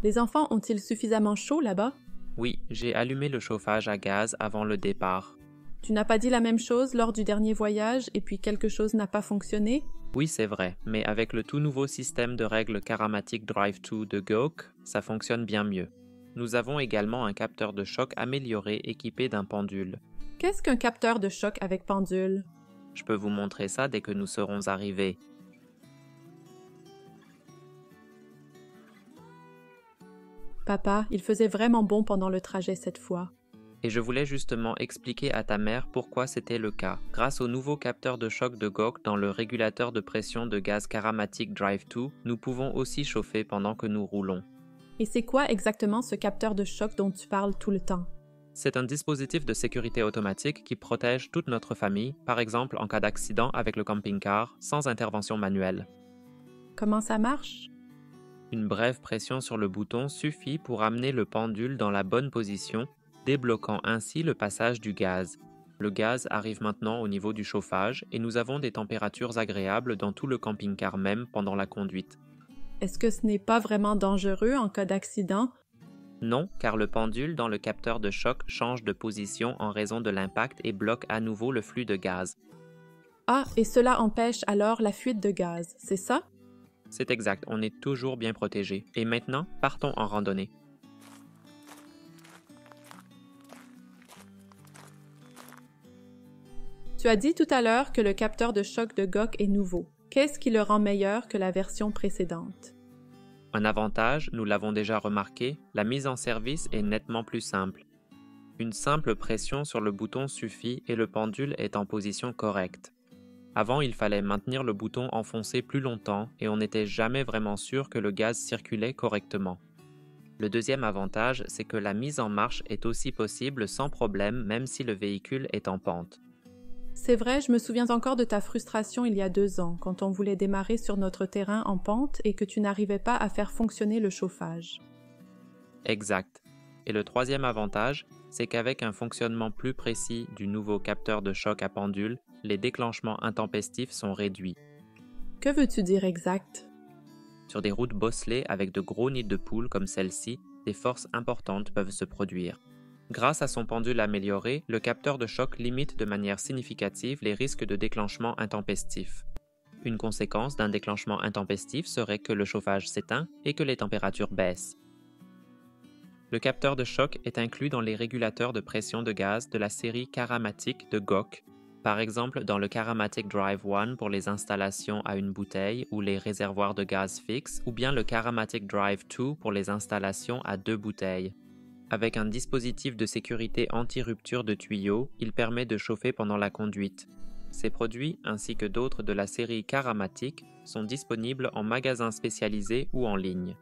Les enfants ont-ils suffisamment chaud là-bas? Oui, j'ai allumé le chauffage à gaz avant le départ. Tu n'as pas dit la même chose lors du dernier voyage et puis quelque chose n'a pas fonctionné? Oui, c'est vrai, mais avec le tout nouveau système de règles Karamatic Drive-2 de GOK, ça fonctionne bien mieux. Nous avons également un capteur de choc amélioré équipé d'un pendule. Qu'est-ce qu'un capteur de choc avec pendule? Je peux vous montrer ça dès que nous serons arrivés. Papa, il faisait vraiment bon pendant le trajet cette fois. Et je voulais justement expliquer à ta mère pourquoi c'était le cas. Grâce au nouveau capteur de choc de GOK dans le régulateur de pression de gaz Karamatic Drive-2, nous pouvons aussi chauffer pendant que nous roulons. Et c'est quoi exactement ce capteur de choc dont tu parles tout le temps? C'est un dispositif de sécurité automatique qui protège toute notre famille, par exemple en cas d'accident avec le camping-car, sans intervention manuelle. Comment ça marche? Une brève pression sur le bouton suffit pour amener le pendule dans la bonne position, débloquant ainsi le passage du gaz. Le gaz arrive maintenant au niveau du chauffage et nous avons des températures agréables dans tout le camping-car même pendant la conduite. Est-ce que ce n'est pas vraiment dangereux en cas d'accident? Non, car le pendule dans le capteur de choc change de position en raison de l'impact et bloque à nouveau le flux de gaz. Ah, et cela empêche alors la fuite de gaz, c'est ça? C'est exact, on est toujours bien protégé. Et maintenant, partons en randonnée. Tu as dit tout à l'heure que le capteur de choc de GOK est nouveau. Qu'est-ce qui le rend meilleur que la version précédente? Un avantage, nous l'avons déjà remarqué, la mise en service est nettement plus simple. Une simple pression sur le bouton suffit et le pendule est en position correcte. Avant, il fallait maintenir le bouton enfoncé plus longtemps et on n'était jamais vraiment sûr que le gaz circulait correctement. Le deuxième avantage, c'est que la mise en marche est aussi possible sans problème même si le véhicule est en pente. C'est vrai, je me souviens encore de ta frustration il y a 2 ans, quand on voulait démarrer sur notre terrain en pente et que tu n'arrivais pas à faire fonctionner le chauffage. Exact. Et le troisième avantage, c'est qu'avec un fonctionnement plus précis du nouveau capteur de choc à pendule, les déclenchements intempestifs sont réduits. Que veux-tu dire exact? Sur des routes bosselées avec de gros nids de poules comme celle-ci, des forces importantes peuvent se produire. Grâce à son pendule amélioré, le capteur de choc limite de manière significative les risques de déclenchement intempestif. Une conséquence d'un déclenchement intempestif serait que le chauffage s'éteint et que les températures baissent. Le capteur de choc est inclus dans les régulateurs de pression de gaz de la série Karamatic de GOK, par exemple dans le Karamatic Drive 1 pour les installations à une bouteille ou les réservoirs de gaz fixes, ou bien le Karamatic Drive 2 pour les installations à 2 bouteilles. Avec un dispositif de sécurité anti-rupture de tuyaux, il permet de chauffer pendant la conduite. Ces produits, ainsi que d'autres de la série Karamatic, sont disponibles en magasins spécialisés ou en ligne.